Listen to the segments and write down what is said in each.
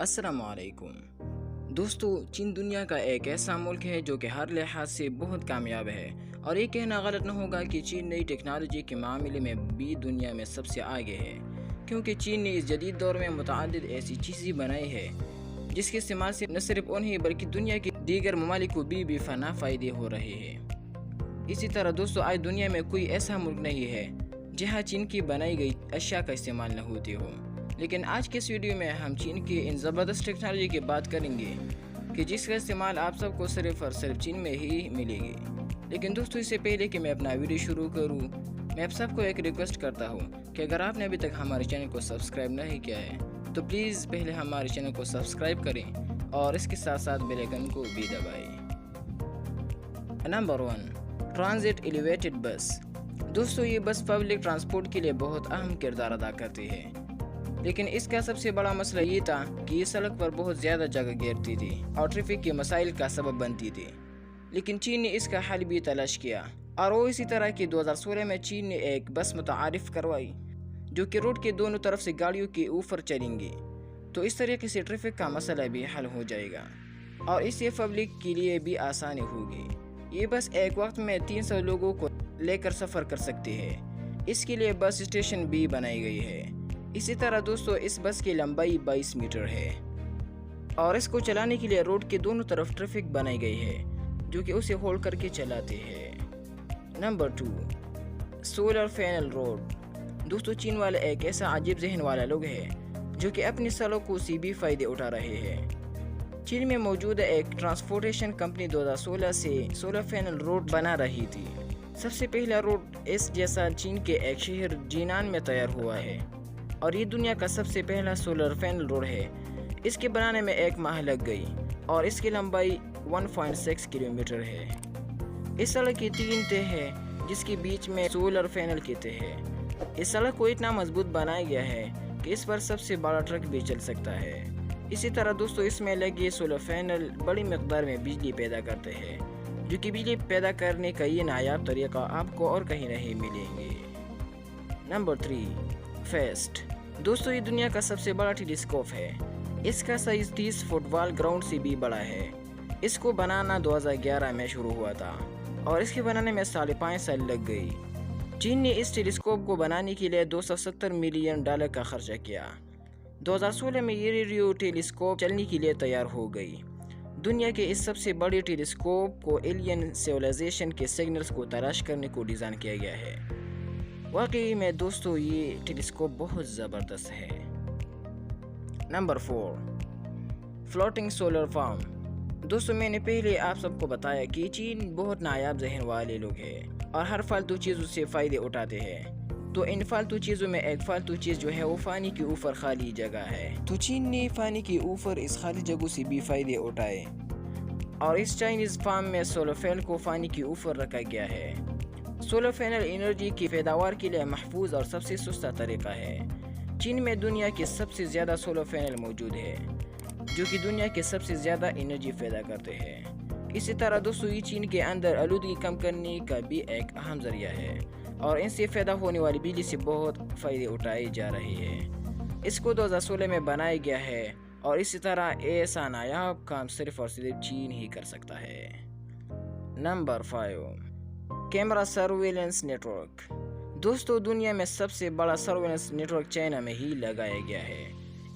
السلام علیکم دوستو، چین دنیا کا ایک ایسا ملک ہے جو کہ ہر لحاظ سے بہت کامیاب ہے، اور یہ کہنا غلط نہ ہوگا کہ چین نئی ٹیکنالوجی کے معاملے میں بھی دنیا میں سب سے آگے ہے، کیونکہ چین نے اس جدید دور میں متعدد ایسی چیزیں بنائی ہے جس کے استعمال سے نہ صرف انہیں بلکہ دنیا کے دیگر ممالک کو بھی فنا فائدے ہو رہے ہیں۔ اسی طرح دوستو، آج دنیا میں کوئی ایسا ملک نہیں ہے جہاں چین کی بنائی گئی اشیاء کا استعمال نہ ہوتی ہو، لیکن آج کے اس ویڈیو میں ہم چین کی ان زبردست ٹیکنالوجی کی بات کریں گے کہ جس کا استعمال آپ سب کو صرف اور صرف چین میں ہی ملے گی۔ لیکن دوستو، اس سے پہلے کہ میں اپنا ویڈیو شروع کروں، میں آپ سب کو ایک ریکویسٹ کرتا ہوں کہ اگر آپ نے ابھی تک ہمارے چینل کو سبسکرائب نہیں کیا ہے تو پلیز پہلے ہمارے چینل کو سبسکرائب کریں اور اس کے ساتھ ساتھ بیل آئیکن کو بھی دبائیں۔ نمبر 1، ٹرانزٹ ایلیویٹڈ بس۔ دوستو، یہ بس پبلک ٹرانسپورٹ کے لیے بہت اہم کردار ادا کرتی ہے، لیکن اس کا سب سے بڑا مسئلہ یہ تھا کہ یہ سڑک پر بہت زیادہ جگہ گھیرتی تھی اور ٹریفک کے مسائل کا سبب بنتی تھی، لیکن چین نے اس کا حل بھی تلاش کیا، اور وہ اسی طرح کہ 2016 میں چین نے ایک بس متعارف کروائی جو کہ روڈ کے دونوں طرف سے گاڑیوں کے اوپر چلیں گی، تو اس طریقے سے ٹریفک کا مسئلہ بھی حل ہو جائے گا اور اس سے پبلک کے لیے بھی آسانی ہوگی۔ یہ بس ایک وقت میں 300 لوگوں کو لے کر سفر کر سکتی ہے، اس کے لیے بس اسٹیشن بھی بنائی گئی ہے۔ اسی طرح دوستو، اس بس کی لمبائی 22 میٹر ہے اور اس کو چلانے کے لیے روڈ کے دونوں طرف ٹریفک بنائی گئی ہے جو کہ اسے ہولڈ کر کے چلاتے ہیں۔ Number 2، solar panel road. دوستو، چین والے ایک ایسا عجیب ذہن والا لوگ ہے جو کہ اپنی سڑکوں سے بھی فائدے اٹھا رہے ہیں۔ چین میں موجود ایک ٹرانسپورٹیشن کمپنی 2016 سے سولر پینل روڈ بنا رہی تھی۔ سب سے پہلا روڈ اس جیسا چین کے ایک شہر جینان میں تیار ہوا ہے، اور یہ دنیا کا سب سے پہلا سولر پینل روڈ ہے۔ اس کے بنانے میں 1 ماہ لگ گئی اور اس کی لمبائی 1.6 کلومیٹر ہے۔ اس سڑک کی 3 تہے ہے جس کے بیچ میں سولر پینل کی تہے ہے۔ اس سڑک کو اتنا مضبوط بنایا گیا ہے کہ اس پر سب سے بڑا ٹرک بھی چل سکتا ہے۔ اسی طرح دوستو، اس میں لگے سولر پینل بڑی مقدار میں بجلی پیدا کرتے ہیں، جو کہ بجلی پیدا کرنے کا یہ نایاب طریقہ آپ کو اور کہیں نہیں ملیں گے۔ نمبر 3، فیسٹ۔ دوستو، یہ دنیا کا سب سے بڑا ٹیلیسکوپ ہے۔ اس کا سائز 30 فٹ وال گراؤنڈ سے بھی بڑا ہے۔ اس کو بنانا 2011 میں شروع ہوا تھا اور اس کے بنانے میں 5.5 سال لگ گئی۔ چین نے اس ٹیلیسکوپ کو بنانے کے لیے $270 ملین کا خرچہ کیا۔ 2016 میں یہ ریڈیو ٹیلیسکوپ چلنے کے لیے تیار ہو گئی۔ دنیا کے اس سب سے بڑے ٹیلیسکوپ کو ایلین سیولائزیشن کے سگنلز کو تلاش کرنے کو ڈیزائن کیا گیا ہے۔ واقعی میں دوستو، یہ ٹیلیسکوپ بہت زبردست ہے۔ Number 4، floating solar form. دوستو، میں نے پہلے آپ سب کو بتایا کہ چین بہت نایاب ذہن والے لوگ ہیں اور ہر فالتو چیزوں سے فائدے اٹھاتے ہیں، تو ان فالتو چیزوں میں ایک فالتو چیز جو ہے وہ پانی کے اوپر خالی جگہ ہے، تو چین نے پانی کے اوپر اس خالی جگہوں سے بھی فائدے اٹھائے، اور اس چائنیز فارم میں سولر پینل کو پانی کے اوپر رکھا گیا ہے۔ سولر پینل انرجی کی پیداوار کے لیے محفوظ اور سب سے سستا طریقہ ہے۔ چین میں دنیا کے سب سے زیادہ سولر پینل موجود ہے جو کہ دنیا کے سب سے زیادہ انرجی پیدا کرتے ہیں۔ اسی طرح دوستو، یہ چین کے اندر آلودگی کم کرنے کا بھی ایک اہم ذریعہ ہے، اور ان سے پیدا ہونے والی بجلی سے بہت فائدے اٹھائے جا رہے ہیں۔ اس کو 2016 میں بنایا گیا ہے، اور اسی طرح ایسا نایاب کام صرف اور صرف چین ہی کر سکتا ہے۔ Number 5، camera surveillance network. دوستو، دنیا میں سب سے بڑا سرویلنس نیٹ ورک چائنا میں ہی لگایا گیا ہے۔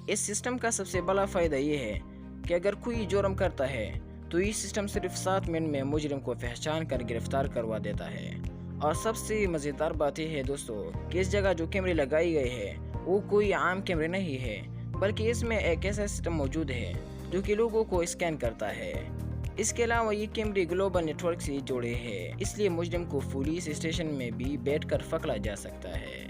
اس سسٹم کا سب سے بڑا فائدہ یہ ہے کہ اگر کوئی جرم کرتا ہے تو یہ سسٹم صرف 7 منٹ میں مجرم کو پہچان کر گرفتار کروا دیتا ہے، اور سب سے مزیدار بات یہ ہے دوستو کہ اس جگہ جو کیمرے لگائی گئے ہیں وہ کوئی عام کیمرے نہیں ہے، بلکہ اس میں ایک ایسا سسٹم موجود ہے جو کہ لوگوں کو اسکین کرتا ہے۔ اس کے علاوہ یہ کیمرے گلوبل نیٹ ورک سے جڑے ہیں، اس لیے مجرم کو پولیس اسٹیشن میں بھی بیٹھ کر پکڑا جا سکتا ہے۔